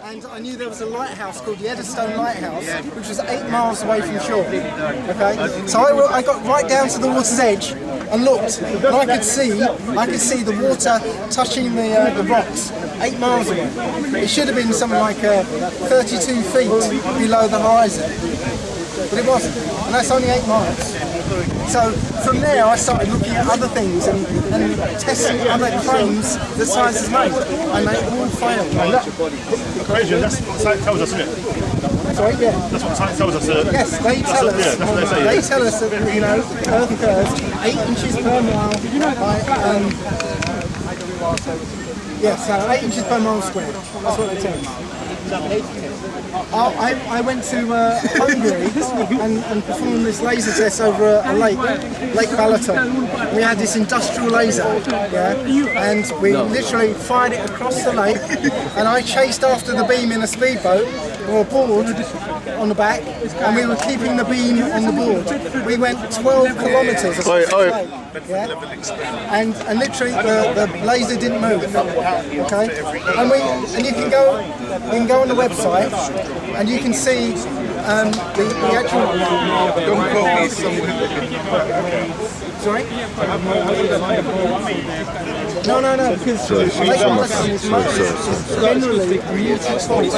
and I knew there was a lighthouse called the Eddystone Lighthouse, which was 8 miles away from shore. Okay, so I got right down to the water's edge and looked, and I could see the water touching the rocks 8 miles away. It should have been something like 32 feet below the horizon, but it wasn't, and that's only 8 miles. So from there I started looking at other things and testing other claims that science has made, and they all failed. Equation, that's what science tells us, isn't it? Sorry, yeah. That's what science tells us. Yes, they tell us. Yeah, that's what they say. They tell us that Earth curves 8 inches per mile. So 8 inches per mile squared. That's what they tell us. I went to Hungary and performed this laser test over a lake, Lake Balaton. We had this industrial laser, and we literally fired it across the lake, and I chased after the beam in a speedboat or a board on the back, and we were keeping the beam on the board. We went 12 kilometres across the lake, and literally the laser didn't move. Okay, and you can go on the website and you can see the actual. Sorry? No, because Lake Balaton is generally a mutant fault. So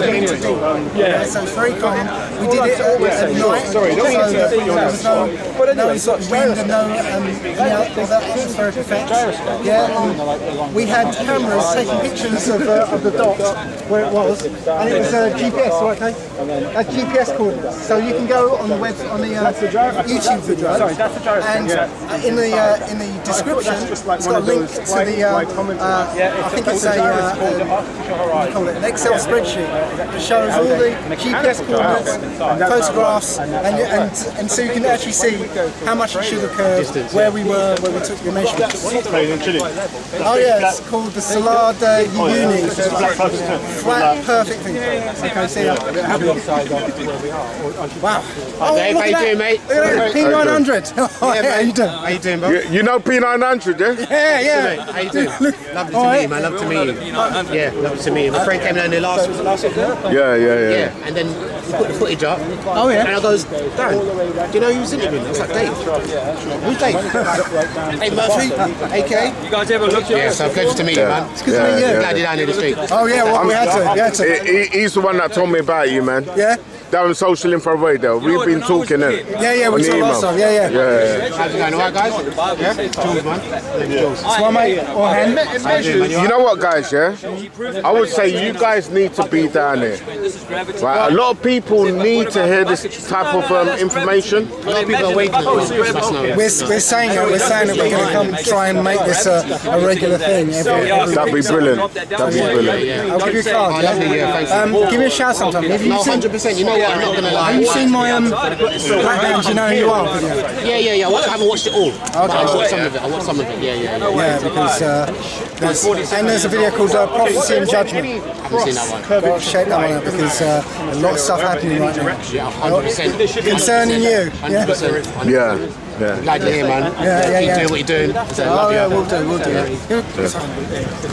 it's very common. We did it at night, so there was no sort of wind and no atmospheric effects. And we had cameras taking pictures of the dot where it was, and it was GPS, right? A GPS coordinates. So you can go on the YouTube video, and in the description, it's got a link to the. I think it's an Excel spreadsheet that shows all the GPS coordinates, photographs, and so you can actually see how much it should occur, where we were, where we took the measurements. Oh yeah, it's called the Salar de Uyuni. Flat, perfect thing. Okay, see ya. Wow. Oh, Dave, how you doing, mate? P900. How you doing? How you doing, bro? You know P900, yeah? Yeah. How you doing? Lovely to meet you, man. Love to meet you. Yeah, lovely to meet you. My friend came down there last week. Yeah. And then he put the footage up. Oh yeah. And I goes, Dan, do you know who was interviewing? I was like, Dave. Who's Dave? Hey, Murphy. AK. You guys ever looked at? Yeah, so pleasure to meet you, man. It's good to meet you. Glad you're down here the street. Oh yeah, well, we had to. He's the one that told me about you, man. Yeah. Down social infrared though. We've been talking it. Yeah, we talked last time. Yeah. How's it going? All right, guys? Yeah? Jules, man. Jules. Smile, mate. Or hand. You know what, guys, yeah? I would say you guys need to be down here. Right? A lot of people need to hear this type of information. A lot of people are waiting for it. We're saying that we're going to come try and make this a regular thing. That'd be brilliant. That'd be brilliant. I'll give you a card. Give me a shout sometime. No, 100%. You know what? I'm not going to lie. Have you seen my Black Bands, You Know Who You Are video? Yeah. I haven't watched it all. But I watched some of it. Yeah, because there's a video called Prophecy and Judgment. I haven't seen that one. Got to check that one out because a lot of stuff happening right now. Yeah, 100%. Concerning you. 100%. Yeah. Glad you're here, man. Yeah. Keep doing what you're doing. We'll do.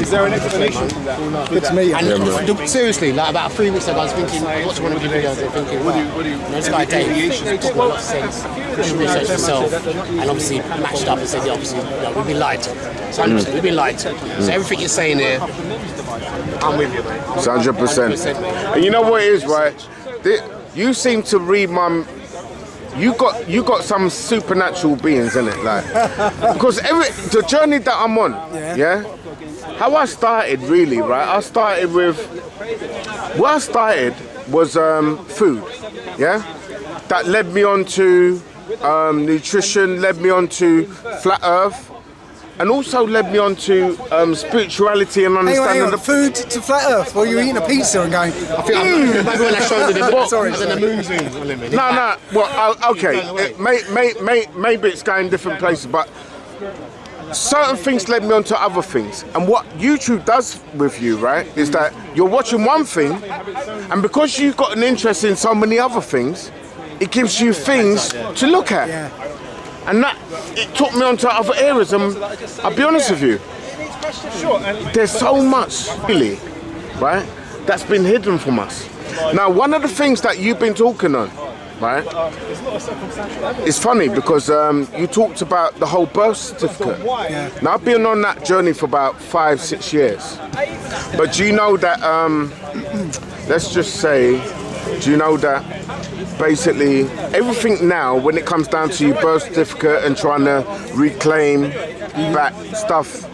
Is there an explanation for that? Good to meet you. And seriously, like about 3 weeks ago, I was thinking, I watched one of your videos and thinking, this guy Dave, he's talking a lot of sense, push research himself, and obviously matched up and said, obviously, we've been lied to. So 100%, we've been lied to. So everything you're saying here, I'm with you, mate. 100%. And you know what it is, right? You seem to read my... You got some supernatural beings in it, like, because the journey that I'm on, how I started really, right? I started with was food, that led me on to nutrition, led me on to flat Earth, and also led me on to spirituality and understanding the food to flat Earth. While you're eating a pizza and going, maybe when I showed you the moon zoom. No. Well, okay. Maybe it's going different places, but certain things led me on to other things. And what YouTube does with you, right, is that you're watching one thing, and because you've got an interest in so many other things, it gives you things to look at. And that, it took me onto other areas, and I'll be honest with you, there's so much, really, right? that's been hidden from us. Now, one of the things that you've been talking on, right? It's funny because you talked about the whole birth certificate. Yeah. Now, I've been on that journey for about 5-6 years. But do you know that, let's just say, do you know that basically everything now, when it comes down to your birth certificate and trying to reclaim back stuff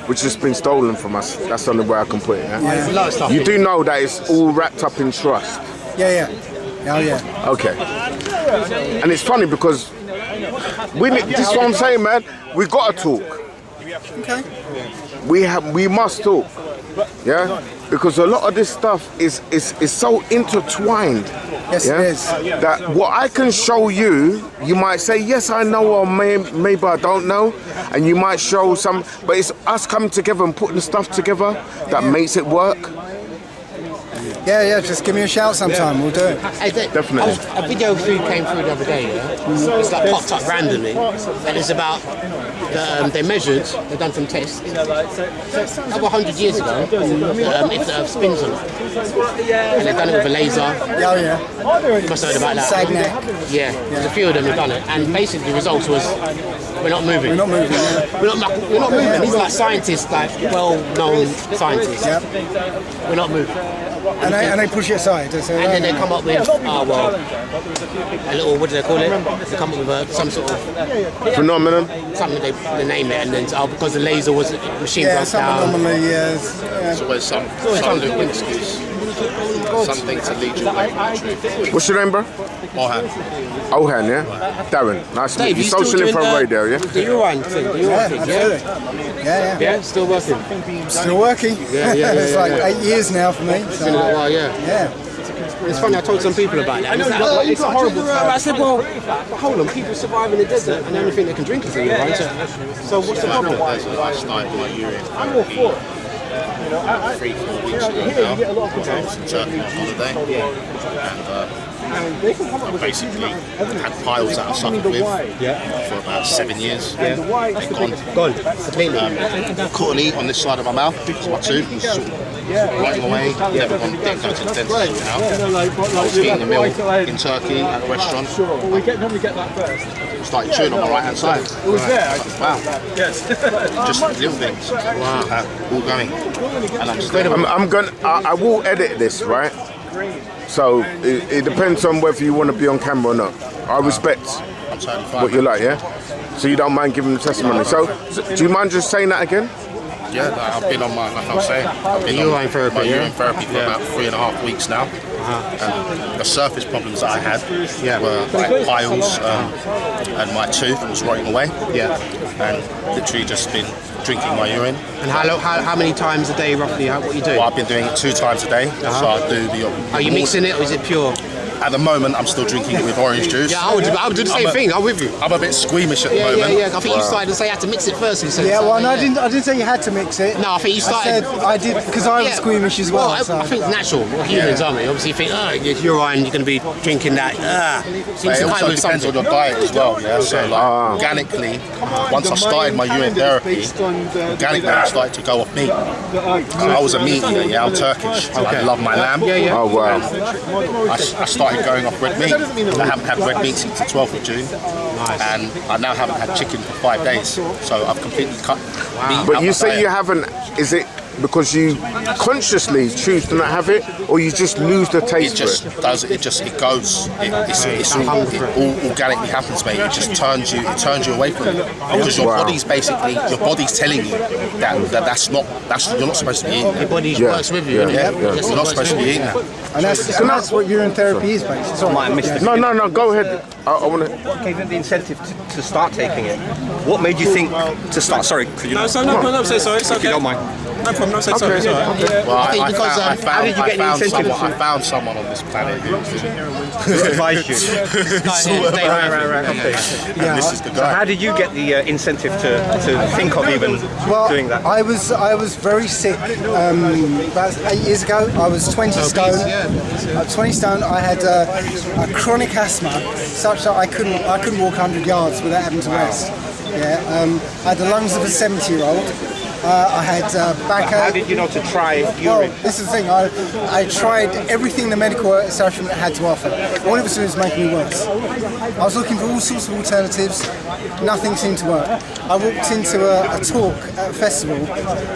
which has been stolen from us, that's the only way I can put it. Yeah? You do know that it's all wrapped up in trust. Yeah. Oh yeah. Okay. And it's funny because this is what I'm saying, man. We got to talk. Okay. We must talk. Yeah. Because a lot of this stuff is so intertwined. Yes, yeah? it is. That what I can show you, you might say, yes, I know, or maybe I don't know. And you might show some, but it's us coming together and putting the stuff together that makes it work. Yeah, just give me a shout sometime, we'll do it. Definitely. A video came through the other day, It's like popped up randomly, and it's about, they measured, they've done some tests, over 100 years ago, if the Earth spins on it. And they've done it with a laser. Oh yeah. You must have heard about that. Sagnac. Yeah, there's a few of them have done it, and basically the results was, we're not moving. We're not moving. Yeah. We're not moving. These are like scientists, like well-known scientists. Yep. We're not moving. And they push it aside. They say, And then they come up with, a little, what do they call it? They come up with some sort of Phenomenon. something they name it, and then because the laser was machine broke some down. anomaly, It's always some little excuse. Something to lead you away from the truth. What's your name, bro? Ohan, yeah? Darren, nice to meet you. Social Info Radio, yeah? The urine thing, the urine thing, absolutely. yeah? Yeah, still working. Still working. It's like 8 years now for me. So. It's been a while, yeah. It's funny, I told some people about that. It's horrible. I said, well, hold on, people survive in the desert and the only thing they can drink is the urine. So what's the problem? I started my urine therapy 3-4 weeks ago now. I was in Turkey on holiday, and I basically had piles that I suffered with for about 7 years. They're gone. Caught an eat on this side of my mouth because my tooth was sort of rotting away. Never didn't go to the dentist now. I was eating a meal in Turkey at a restaurant. Started chewing on my right hand side. Wow. Just little things. Wow. All going. And I will edit this, right? So it depends on whether you want to be on camera or not. I respect what you like, yeah? So you don't mind giving the testimony. So do you mind just saying that again? Yeah, I've been on like I was saying, I've been on urine therapy for about 3.5 weeks now. And the surface problems that I had were like piles, and my tooth was rotting away. And literally just been drinking my urine. And how many times a day roughly? What you do? Well, I've been doing it 2 times a day. So I do the. Are you mixing it or is it pure? At the moment, I'm still drinking it with orange juice. Yeah, I would do the same thing. I'm with you. I'm a bit squeamish at the moment. Yeah. I think you started to say you had to mix it first. I didn't say you had to mix it. No, I think you started. I did because I was squeamish as well. I think it's natural. We're humans, aren't we? Obviously, you think, your urine, you're going to be drinking that. But it also depends on your diet as well. Yeah. So organically, once I started my urine therapy, organically I started to go off meat. I was a meat eater. Yeah, I'm Turkish. I love my lamb. Oh wow. I started going off red meat. I haven't had red meat since the 12th of June. And I now haven't had chicken for 5 days. So I've completely cut meat. But you say you haven't, is it because you consciously choose to not have it, or you just lose the taste for it? It goes, it's all organically happens, mate. It just turns you away from it. Because your body's telling you that you're not supposed to be eating that. Your body works with you. You're not supposed to be eating that. And that's what urine therapy is, basically. Sorry, I missed it. No, go ahead. I want to. What gave you the incentive to start taking it? What made you think to start? Sorry, could you? No, say sorry. It's okay. If you don't mind. No problem. No, say sorry. It's all right. Well, I found incentive? someone on this planet who advised you. Right. Okay. And this is the guy. So how did you get the incentive to think of even doing that? I was very sick about 8 years ago. I was 20 stone. 20 stone. I had a chronic asthma, such that I couldn't walk 100 yards without having to rest. I had the lungs of a 70-year-old. I had backache. How did you know to try Well, urine? this is the thing. I tried everything the medical establishment had to offer. All it was doing was making me worse. I was looking for all sorts of alternatives. Nothing seemed to work. I walked into a talk at a festival,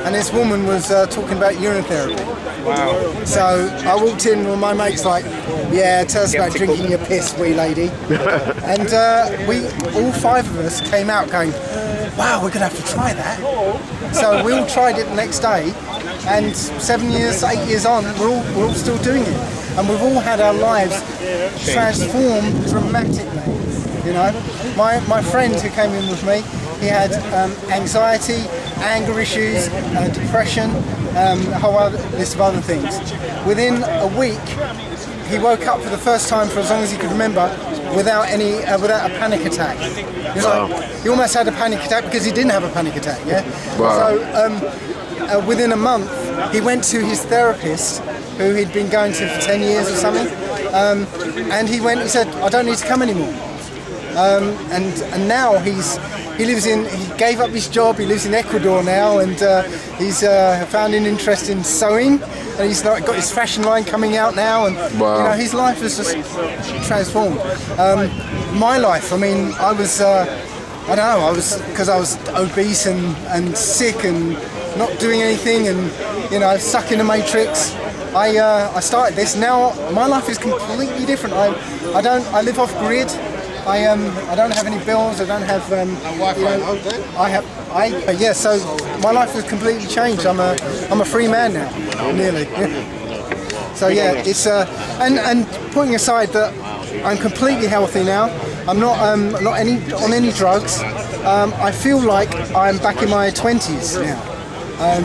and this woman was talking about urine therapy. Wow. So I walked in, and my mate's like, "Yeah, tell us about drinking your piss, wee lady." And we, all 5 of us, came out going, "Wow, we're gonna have to try that." So we all tried it the next day, and 7 years, 8 years on, we're all still doing it, and we've all had our lives transformed dramatically. You know, my friend who came in with me, he had anxiety, anger issues, depression, a whole list of other things. Within a week, he woke up for the first time for as long as he could remember without a panic attack. He was like, he almost had a panic attack because he didn't have a panic attack. Yeah. Wow. So within a month, he went to his therapist, who he'd been going to for 10 years or something, and he said, "I don't need to come anymore." And now he gave up his job, he lives in Ecuador now, and he's found an interest in sewing, and he's got his fashion line coming out now, and wow. you know, his life has just transformed. My life, I mean, I was, because I was obese and sick and not doing anything, and you know, stuck in the matrix. I started this. Now my life is completely different. I live off grid. I don't have any bills. I don't have. So my life has completely changed. I'm a free man now, nearly. So yeah, it's and putting aside that I'm completely healthy now. I'm not on any drugs. I feel like I'm back in my 20s now. I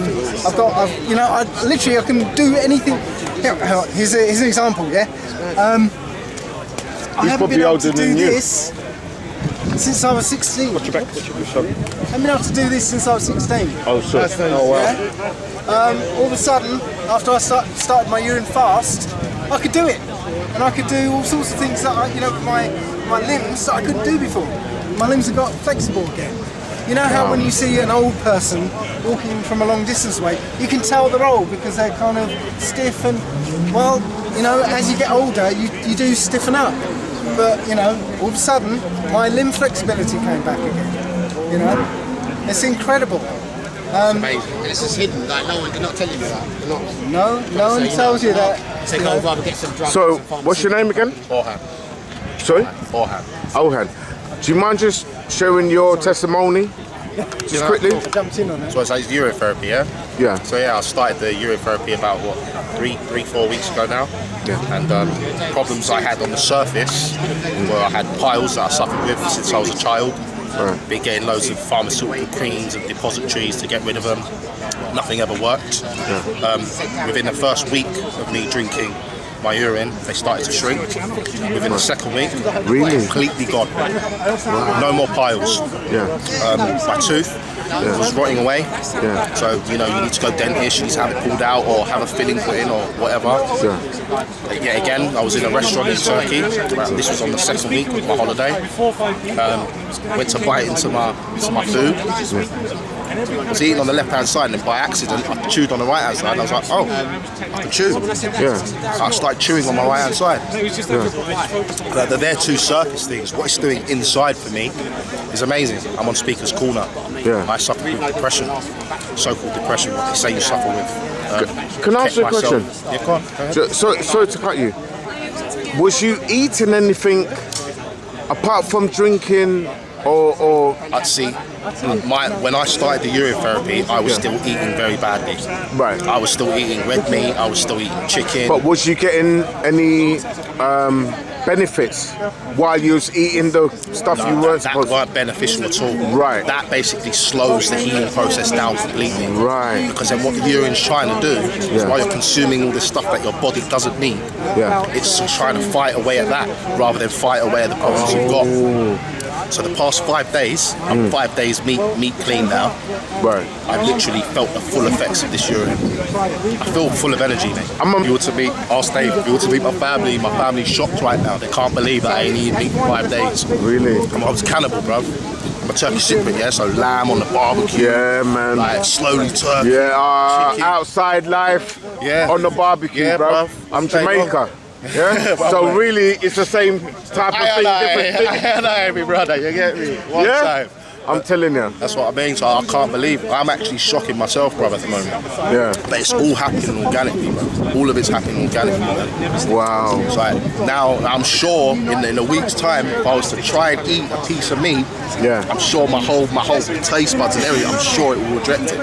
can do anything. Here's an example. Yeah. I haven't been able to do this since I was 16. Watch your back. I haven't been able to do this since I was 16. Oh, sure. Oh, wow. Yeah? All of a sudden, after I started my urine fast, I could do it. And I could do all sorts of things that with my limbs that I couldn't do before. My limbs have got flexible again. You know how when you see an old person walking from a long distance away, you can tell they're old because they're kind of stiff and, well, you know, as you get older, you do stiffen up. But, you know, all of a sudden, my limb flexibility came back again. You know, it's incredible. Amazing. And it's just hidden, like no one can not tell you that. No one tells you that. So go rather get some drugs. So, what's your name again? Orhan. Sorry? Orhan. Ohan. Do you mind just sharing your testimony? Just quickly? I jumped in on it. So it's urine therapy, yeah? Yeah. So yeah, I started the urine therapy about, 4 weeks ago now. Yeah. And problems I had on the surface were I had piles that I suffered with since I was a child. Right. Been getting loads of pharmaceutical creams and depositories to get rid of them. Nothing ever worked. Yeah. Within the first week of me drinking my urine, they started to shrink. Within the second week, Really? completely gone. No more piles. Yeah. My tooth was rotting away. Yeah. So, you know, you need to go dentist, you need to have it pulled out or have a filling put in or whatever. Yeah, again, I was in a restaurant in Turkey. This was on the second week of my holiday. Went to bite into my food. I was eating on the left-hand side, and by accident, I chewed on the right-hand side. And I was like, oh, I can chew. Yeah. I started chewing on my right-hand side. But they're two surface things. What it's doing inside for me is amazing. I'm on Speaker's Corner. Yeah. I suffer with depression, so-called depression, what they say you suffer with. Can I ask you a question? Yeah, go on. Go ahead. Sorry to cut you. Was you eating anything apart from drinking or I'd see, when I started the urine therapy, I was still eating very badly. Right. I was still eating red meat, I was still eating chicken. But was you getting any benefits while you was eating the stuff you weren't that supposed to? weren't beneficial at all. Right. That basically slows the healing process down completely. Right. Because then what the urine's trying to do is while you're consuming all this stuff that your body doesn't need, it's trying to fight away at that rather than fight away at the problems you've got. So the past 5 days, I'm 5 days meat clean now. Right. I've literally felt the full effects of this urine. I feel full of energy, mate. If you were to meet, ask Dave, if you were to meet my family's shocked right now. They can't believe that I ain't eaten meat for 5 days. Really? I was cannibal, bruv. I'm a turkey cypriot, yeah. So lamb on the barbecue. Yeah, man. Like slowly turkey. Yeah, chicken. outside life. Yeah. On the barbecue, Yeah, bro. bruv. I'm Stay Jamaica. Yeah. Bruv, So man. really, it's the same type of thing, different thing. I know, brother. You get me? One Yeah. time. I'm telling you. That's what I mean. So I can't believe it. I'm actually shocking myself, brother, at the moment. Yeah. But it's all happening organically, bro. All of it's happening organically, man. Wow. It's like now I'm sure in a week's time, if I was to try and eat a piece of meat, Yeah. I'm sure my whole taste buds and everything, I'm sure it will reject it.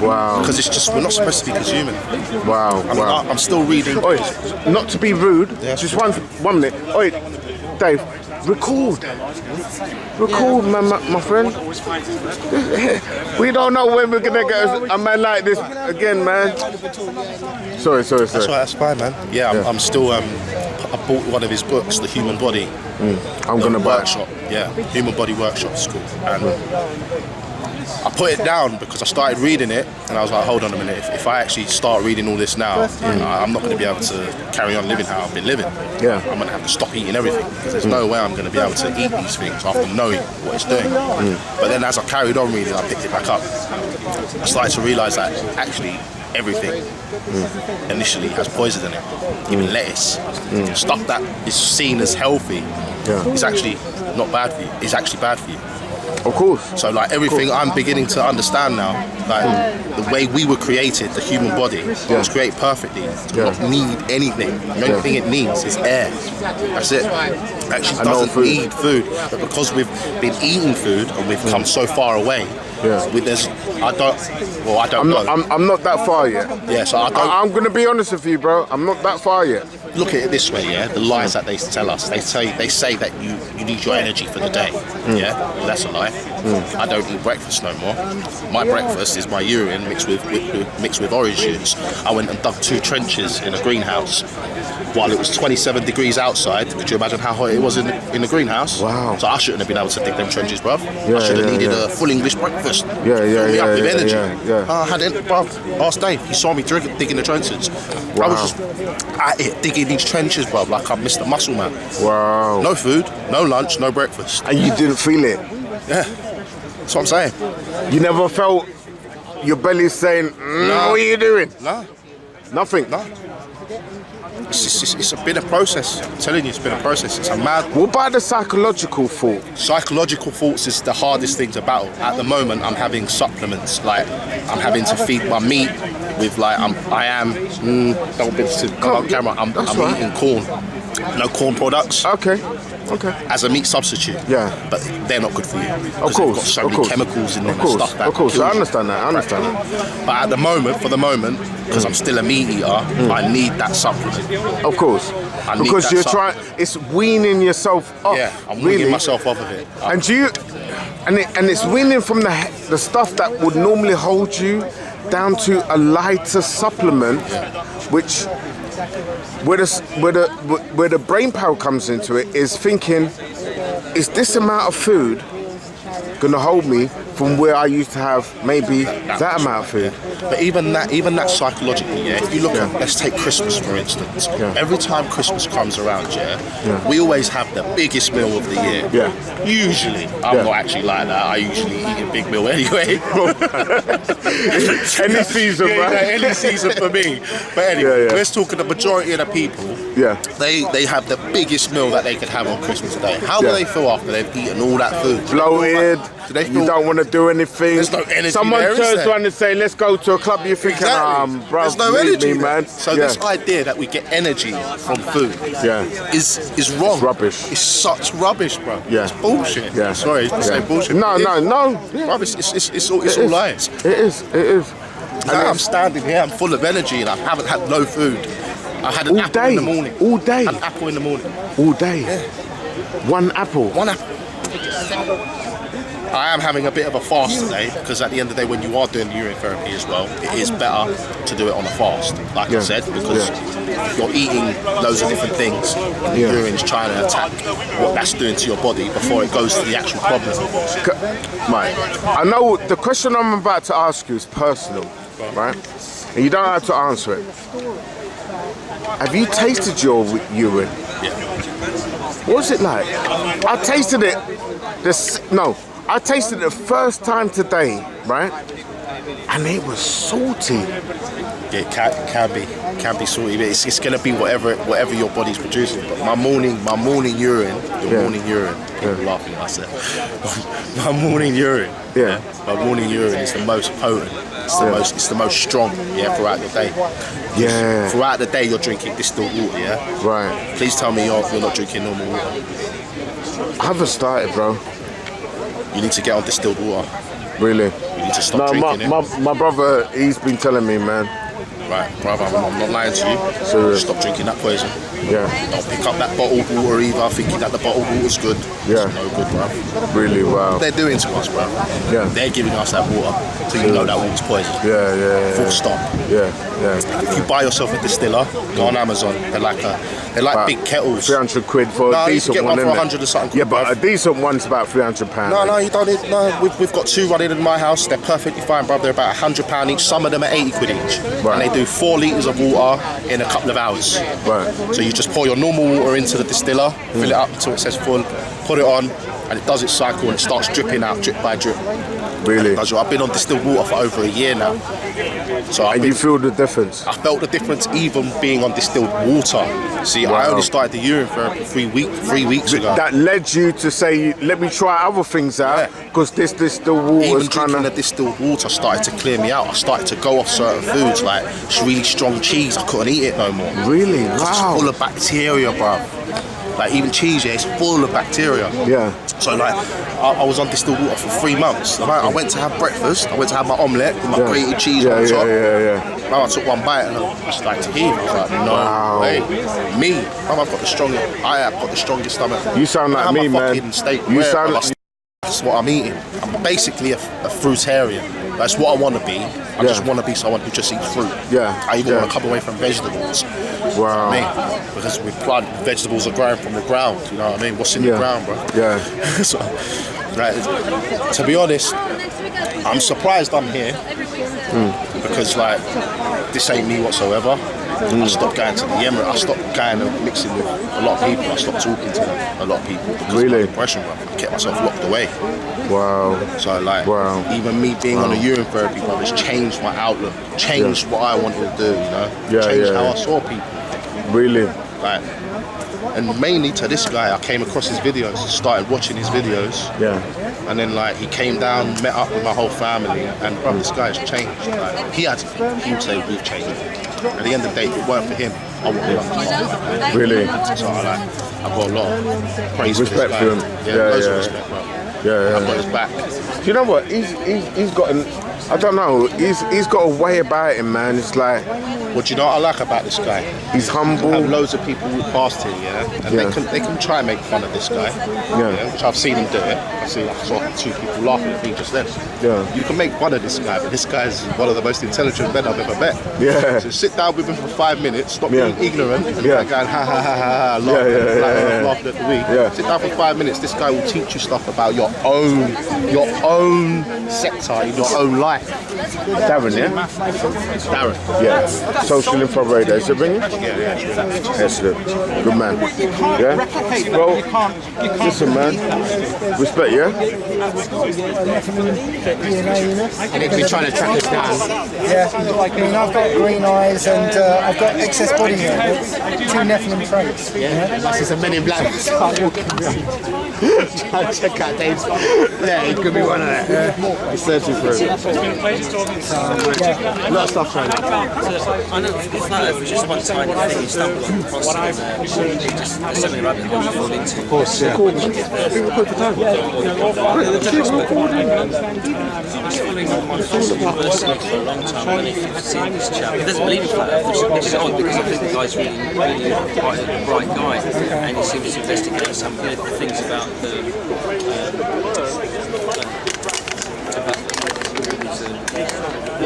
Wow. Because it's just, we're not supposed to be consuming. Wow. I mean, Wow. I'm still reading. Oi, not to be rude, Yeah. just one minute. Oi, Dave, record, my friend. We don't know when we're gonna get a man like this again, man. Sorry. That's right, that's fine, man. Yeah, I'm still. I bought one of his books, The Human Body. I'm gonna buy it. Workshop. Yeah, Human Body Workshop School, and I put it down because I started reading it, and I was like, hold on a minute. If I actually start reading all this now, I'm not going to be able to carry on living how I've been living. Yeah. I'm going to have to stop eating everything because there's no way I'm going to be able to eat these things after knowing what it's doing. But then as I carried on reading, I picked it back up. I started to realise that actually everything initially has poison in it. Even lettuce, stuff that is seen as healthy, is actually not bad for you. It's actually bad for you. Of course. So like everything I'm beginning to understand now, like the way we were created, the human body was created perfectly. It does not need anything. The only thing it needs is air. That's it. It actually doesn't need food. But because we've been eating food and we've come so far away, I don't know. I'm not that far yet. Yeah, so I'm gonna be honest with you, bro. I'm not that far yet. Look at it this way, yeah. The lies that they tell us, they say that you need your energy for the day. Yeah, well, that's a lie. I don't eat breakfast no more. My breakfast is my urine mixed with orange juice. I went and dug 2 trenches in a greenhouse while it was 27 degrees outside. Could you imagine how hot it was in the greenhouse? Wow. So I shouldn't have been able to dig them trenches, bruv. I should have needed a full English breakfast. Fill me up with energy. I had it, bruv. Ask Dave. He saw me digging the trenches. I was just at it, digging these trenches, bruv, like I'm Mr. Muscle Man. Wow. No food, no lunch, no breakfast. And you didn't feel it? Yeah. That's what I'm saying. You never felt your belly saying, what are you doing? No. Nothing? No. It's been a process. I'm telling you, it's been a process. It's a mad. What about the psychological thought? Psychological thoughts is the hardest thing to battle. At the moment, I'm having supplements. Like I'm having to feed my meat with don't be on camera. I'm eating corn. No corn products. Okay. As a meat substitute. Yeah. But they're not good for you. Of course. They've got so many chemicals in them and stuff that Of course. kills I you. understand that. But for the moment, because I'm still a meat eater, I need that supplement. Of course. Because you're trying. It's weaning yourself off. Yeah, I'm really. weaning myself off of it. And it's weaning from the stuff that would normally hold you down to a lighter supplement, which where the brain power comes into it is thinking, is this amount of food gonna hold me from where I used to have maybe that amount of food? But even that psychologically, yeah. If you look at, let's take Christmas for instance. Every time Christmas comes around, we always have the biggest meal of the year. Yeah. Usually, I'm not actually like that. I usually eat a big meal anyway. Any season, right? Any season for me. But anyway, let's talk of the majority of the people. Yeah. They have the biggest meal that they could have on Christmas Day. How do they feel after they've eaten all that food? Bloated. You don't want to do anything. There's no energy. Someone there, turns is there? around and say, let's go to a club. You're thinking, bro, there's no energy, man. So this idea that we get energy from food is wrong. It's rubbish. It's such rubbish, bro. Yeah. It's bullshit. Yeah. Sorry to say bullshit. No. Bro, it's all lies. It is. Now I'm standing here, I'm full of energy and I haven't had no food. I had an apple in the morning. All day. An apple in the morning. All day. Yeah. One apple. I am having a bit of a fast today because at the end of the day, when you are doing the urine therapy as well, it is better to do it on a fast, like I said, because you're eating loads of different things and the urine's trying to attack what that's doing to your body before it goes to the actual problem. Mate, I know the question I'm about to ask you is personal, right? And you don't have to answer it. Have you tasted your urine? Yeah. What's it like? I tasted it. I tasted it the first time today, right? And it was salty. Yeah, it can be salty, but it's gonna be whatever your body's producing. But my morning urine, people laughing at us. My morning urine, my morning urine is the most potent. It's the most strong, throughout the day. Yeah. Throughout the day, you're drinking distilled water, Right. Please tell me you're not drinking normal water. I haven't started, bro. You need to get on distilled water. Really? You need to stop drinking it. My brother, he's been telling me, man. Right, brother, I'm not lying to you. So, stop drinking that poison. Yeah. Don't pick up that bottled water either, thinking that the bottled water's good. Yeah. It's no good, bro. Really, wow. They're doing to us, bro. Yeah. They're giving us that water, so you know that water's poison. Yeah. Full stop. Yeah. If you buy yourself a distiller, go on Amazon. They're like big kettles. 300 quid for a you decent can get one for innit? 100 or something. Yeah, but a decent one's about £300. No, you don't need. No, we've got 2 running in my house. They're perfectly fine, bro. They're about £100 each. Some of them are 80 quid each, Right. and they do 4 litres of water in a couple of hours. Right. So you just pour your normal water into the distiller, fill it up until it says full, put it on, and it does its cycle and it starts dripping out, drip by drip. Really? I've been on distilled water for over a year now. So And you feel the difference? I felt the difference even being on distilled water. See, I only started the urine therapy 3 weeks ago. That led you to say, let me try other things out, because this distilled water Even was kind drinking the of... distilled water started to clear me out. I started to go off certain foods, like really strong cheese. I couldn't eat it no more. Really? It's Wow. full of bacteria, bruv. Like even cheese, it's full of bacteria. Yeah. So like, I was on distilled water for 3 months. I went to have breakfast. I went to have my omelette with my grated cheese on top. Yeah. Now I took one bite and I started to heave. I was like, no way. Me, I've got the strongest. I have got the strongest stomach. You sound like me, man. You sound like. That's what I'm eating. I'm basically a fruitarian. That's what I want to be. I just want to be someone who just eats fruit. Yeah. I even want to come away from vegetables. Wow. You know what I mean? Because we plant vegetables are growing from the ground. You know what I mean? What's in the ground, bro? Yeah. So, right, to be honest, I'm surprised I'm here because like this ain't me whatsoever. I stopped going to the Emirates. I stopped going and mixing with a lot of people. I stopped talking to a lot of people because of my depression, bro. I kept myself locked away. Wow. So like, even me being on a urine therapy, bro, has changed my outlook, changed what I wanted to do, you know, changed how I saw people. Really? Like, and mainly to this guy, I came across his videos, started watching his videos. Yeah. And then like he came down, met up with my whole family, and bro, this guy's changed. Like, he would say we've changed. At the end of the day, if it weren't for him, I wouldn't have done it. Really? So I've got a lot of praise Respect for for this him. guy. Loads of respect, bro. I've got his back. Do you know what? He's got an... I don't know. He's got a way about him, man. It's like... What do you know what I like about this guy? He's humble. I have loads of people who passed here, and they can try and make fun of this guy, which I've seen him do it. I saw 2 people laughing at me just then. Yeah. You can make fun of this guy, but this guy's one of the most intelligent men I've ever met. Yeah. So sit down with him for 5 minutes, stop being ignorant, and going ha ha ha ha, laughing at the week. Yeah. Sit down for 5 minutes. This guy will teach you stuff about your own sector in your own life. Darren, yeah? Darren. Yeah. Social Info Radio. Is it ringing? Yeah. Excellent. Good man. Yeah? Well, listen, man. Respect, yeah? And they've been trying to track us down. Yeah, I mean, I've got green eyes and I've got excess body hair. 2 Nephilim traits. Yeah, this is a Men in Black. Can't walk around. Try to check out Dave's. Yeah, he could be one of them. He's searching for him. A lot of stuff trying to. I know it's not if it's just one tiny thing you stumble across there's so many rabbit holes you fall into. Of course, yeah. I was following my university for a long time, and if you've seen this chap, he doesn't believe in flat earth, which is odd because I think the guy's really quite a bright guy, and he seems to investigate some of the things about the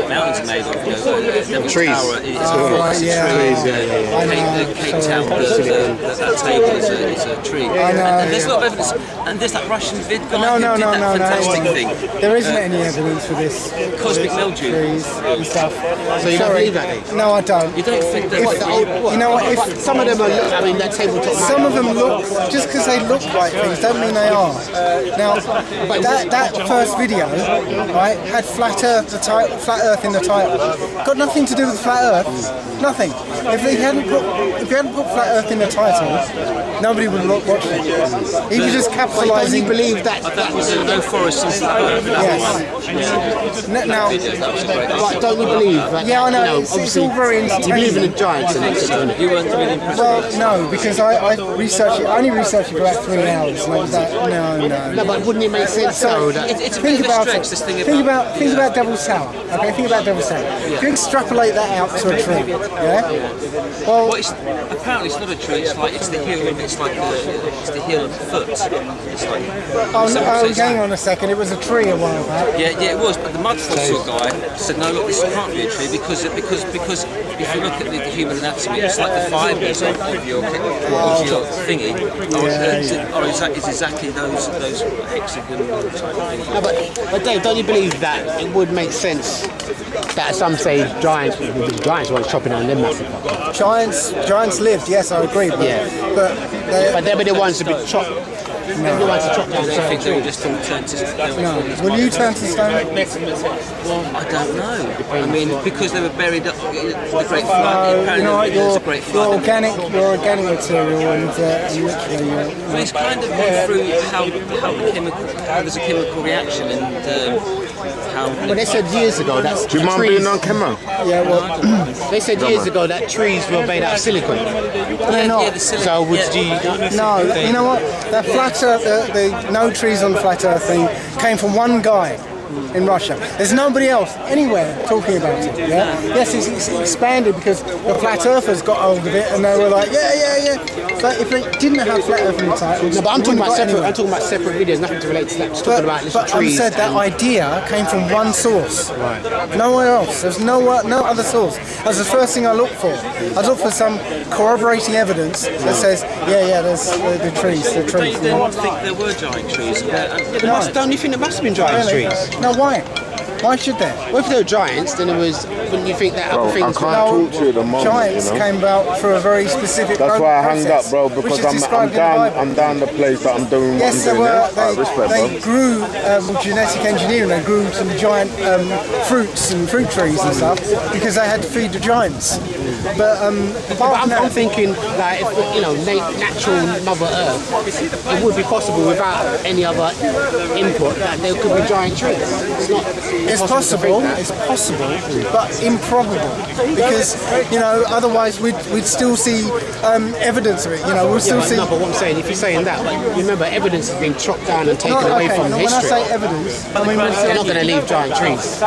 that mountains are made of. You know, Devil's Trees. Tower is yeah. Cape Town, that table is a tree. And there's a lot of evidence. And there's that Russian vid guy who did that fantastic thing. There isn't any evidence for this. Cosmic mildew. Trees and stuff. So you don't believe that? No, I don't. You don't think that? You know what? If Some of them are, I mean, that tabletop. some of them look, just because they look like things, don't mean they are. Now, that first video, right, had flat Earth in the title. Got nothing to do with flat Earth. Nothing. If he hadn't put flat Earth in the title, nobody would watch it. He was just capitalising. Don't you believe that? That was no forest in flat Earth. Yes. Now, But don't you believe that? yeah, I know. You know, It's obviously, all very you believe in the giants and it's don't it? You weren't really impressed. well, no, because I researched it. I only researched it for about 3 hours, and I was like, no. No, but wouldn't it make sense though that It's a bit of a stretch, this thing Think about... about Devil's Tower. Okay, think about Devil's Tower. If you extrapolate that out to a tree, yeah. Well, Well, apparently it's not a tree. It's the heel. It's the heel of the foot. It's like. hang on a second. It was a tree a while back. Yeah, it was. But the mud fossil guy said, no, look, this can't be a tree because if you look at the human anatomy, it's like the fibres of your thingy is exactly those hexagon type of things. No, but Dave, don't you believe that it would make sense that some say giants weren't chopping down them massive? Giants lived. Yes, I agree. But, But they were the ones to be chopped. They're the ones to chop down I certain think they were trees. just all turned to stone. no. Will you turn to stone? I don't know. I mean, because they were buried up the Great Flood. Apparently, You know what? there was a Great Flood. You're organic material, and literally, But it's kind of gone through how there's a chemical reaction and how. But they said years ago that Do you mind trees, being on camera? yeah. Well, they said years ago that trees were made out of silicon. they're not. The silicon, So would you? No, you know what? That flat Earth, the no trees on flat Earth thing came from one guy in Russia. There's nobody else anywhere talking about it. Yeah. Yes, it's expanded because the flat earthers got hold of it and they were like, yeah. But if they didn't have flat Earth in the title, No, but I'm talking it wouldn't about got separate. anywhere. I'm talking about separate videos, nothing to relate to that. Just talking about little But I trees. said that idea came from one source. Right. Nowhere else. There's no other source. That's the first thing I look for. I look for some corroborating evidence that says, there's the trees. They didn't think there were giant trees. Don't you think there must have been giant Really? trees? No, why? Why should there? Well, if they were giants, then it was. Wouldn't you think that Bro, other I things? can't talk to you at the moment, Giants you know? came about for a very specific That's why I hung process, up, bro, which because is I'm described in the Bible. down the place that I'm doing Yes, what they I'm doing. were. Yeah? Respect, They bro. grew genetic engineering. They grew some giant fruits and fruit trees and stuff because they had to feed the giants. But apart from I'm that, thinking that if, natural Mother Earth, it would be possible without any other input that there could be giant trees. It's not. it's impossible to possible. think that. It's possible, but improbable because otherwise we'd still see evidence of it. We'll still see. No, but what I'm saying, if you're saying that, you remember evidence has been chopped down and taken away from When I history. say evidence, I mean They're not going to leave giant trees.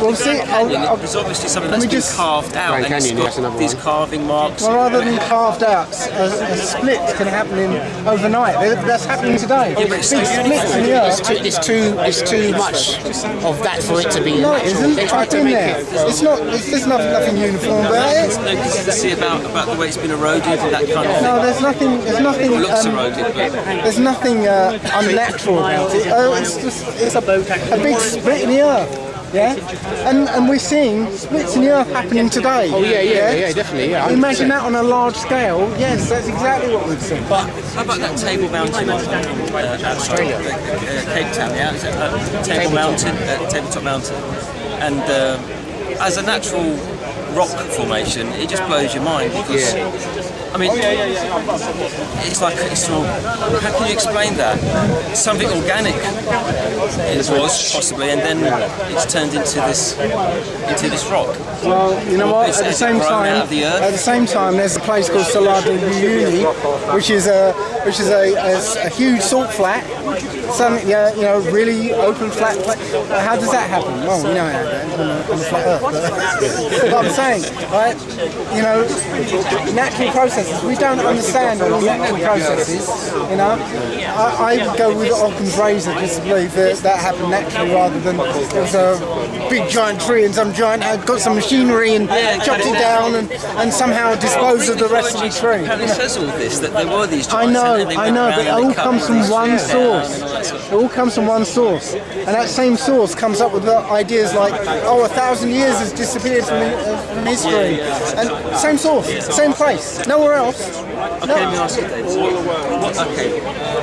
we'll see. There's obviously something that's been carved out, Grand and it's Canyon, that's got another these one. carving marks. Well, rather than carved out, a split can happen overnight. That's happening today. but Big it's so splits in the earth. It's too much of that for it to be No, it natural. isn't. They tried to in make there. it. It's not. There's nothing uniform about it. No consistency about the way it's been eroded and that kind of thing. No, there's nothing. There's nothing. It looks eroded, but There's nothing unnatural about it. It's a big split in the earth. Yeah, and we're seeing splits in the earth happening today. Oh yeah, definitely, yeah. 100%. Imagine that on a large scale. Yes, that's exactly what we've seen. But how about that Table Mountain Australia, Cape Town? Yeah, is it Table Mountain, Tabletop Mountain, and as a natural rock formation, it just blows your mind because. I mean, it's like it's all. How can you explain that? Something organic it was possibly, and then it's turned into this rock. Well, you know what? Is At the it same grown time, out of the earth? at the same time, there's a place called Salar de Uyuni, which is a huge salt flat. Some, really open flat. How does that happen? Well, you know how that on a flat Earth. But I'm saying, right? Natural process. processes. We don't understand all the actual processes, you know. I would go with Occam's razor just to believe that happened naturally rather than it was a big giant tree and some giant had got some machinery and chopped it down and somehow disposed of the rest of the tree. It says all this, that there were these I giants. know, but it all comes from one source. It all comes from one source. And that same source comes up with ideas like, oh, 1,000 years has disappeared from history. And same source, same place, nowhere else. Okay, let me ask you, Dave. Okay,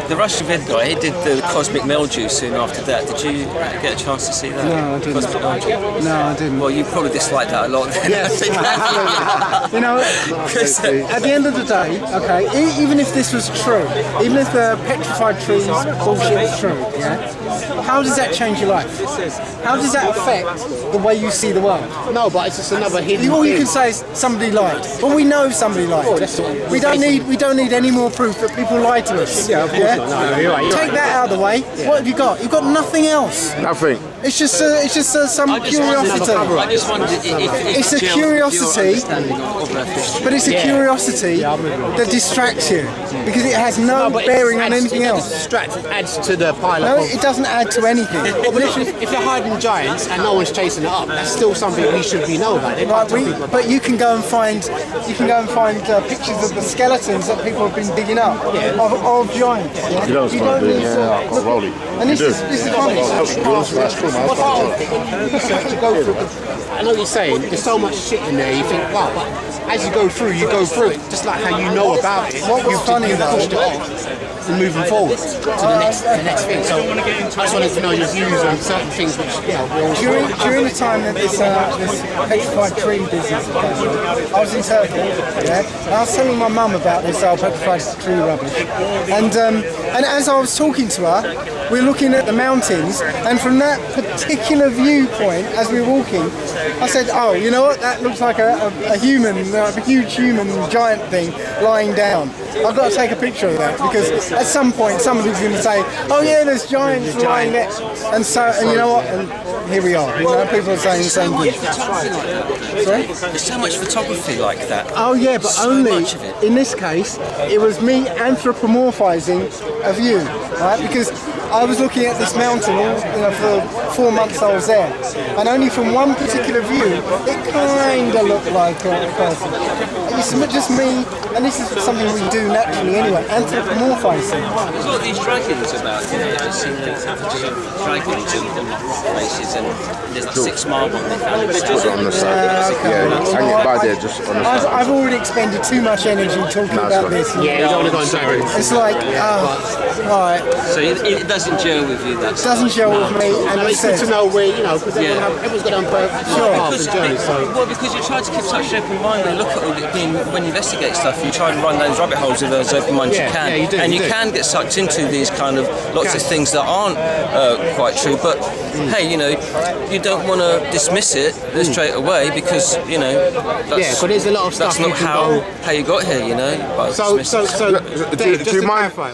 the Russian Ved guy, he did the Cosmic Mildew soon after that. Did you get a chance to see that? No, I didn't. Cosmic Mildew? No, I didn't. Well, you probably disliked that a lot then. Yes, absolutely. You know, at the end of the day, okay, even if this was true, even if the petrified trees bullshit was true, yeah, how does that change your life? How does that affect the way you see the world? No, but it's just another hidden All you thing. can say is somebody lied. Well, we know somebody lied. We don't need any more proof that people lie to us. Yeah, of course not. No, you're right. Take that out of the way. What have you got? You've got nothing else. Nothing. It's just some curiosity. I just wondered if It's a curiosity, but it's a curiosity that distracts you because it has no bearing on anything else. Distract, it adds to the pile No, of. it doesn't add to anything. Well, but if you're hiding giants and no one's chasing it up, that's still something we should be know about. Right, but you can go and find pictures of the skeletons that people have been digging up of giants. Yeah? You know what's funny, dude? Yeah, I've got Rolly. And this is funny. I know what you're saying. There's so much shit in there. You think, wow, but as you go through it. Just like how you know about it. What was funny though? Pushed it off and moving forward to the next thing. So I just wanted to know your views on certain things which During the time that this petrified tree business was going on, I was in Turkey, yeah, and I was telling my mum about this old petrified tree rubbish, and as I was talking to her, we were looking at the mountains, and from that particular viewpoint, as we were walking, I said, "Oh, you know what? That looks like a human, a huge human giant thing lying down. I've got to take a picture of that because at some point somebody's going to say, oh yeah, there's giants lying there." And you know what? And here we are. You know, people are saying the same thing. Sorry? There's so much photography like that. Oh yeah, but so only much of it. in this case, it was me anthropomorphizing a view, right? Because I was looking at this mountain for 4 months I was there, and only from one particular view, it kind of looked like a person. It's just me, and this is something we do naturally anyway, anthropomorphizing. There's all these dragons about, you know, I've seen dragons in rock places, and there's like 6 mile one they found. Put it on the side. Hang it by there, just on the side. I've already expended too much energy talking about this. Yeah, you don't want to go into it. It's like, right. So it doesn't gel with you, that It doesn't gel with me, and It's good to know where, you know, because everyone's got their own path and journey. Well, because you try to keep such an open mind and look at all the things, when you investigate stuff, you try and run those rabbit holes with as open mind as you can. Yeah, you do, and you do. can get sucked into these kind of lots of things that aren't quite true. But hey, you know, you don't want to dismiss it straight away because, you know, that's, but there's a lot of stuff that's not you can how you got here, you know. By dismissing it. Dave, just do you to mind? clarify,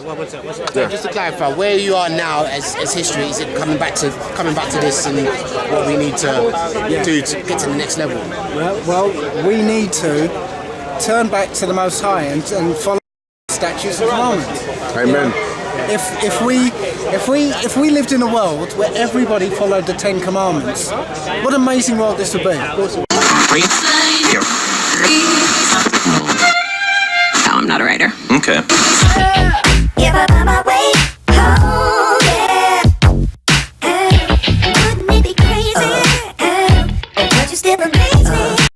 just to clarify, where you are now as history, is it coming back to this and what we need to do to get to the next level? Well, we need to turn back to the Most High and follow statutes and commandments. Amen. If we lived in a world where everybody followed the 10 Commandments, what an amazing world this would be. No, I'm not a writer. Okay.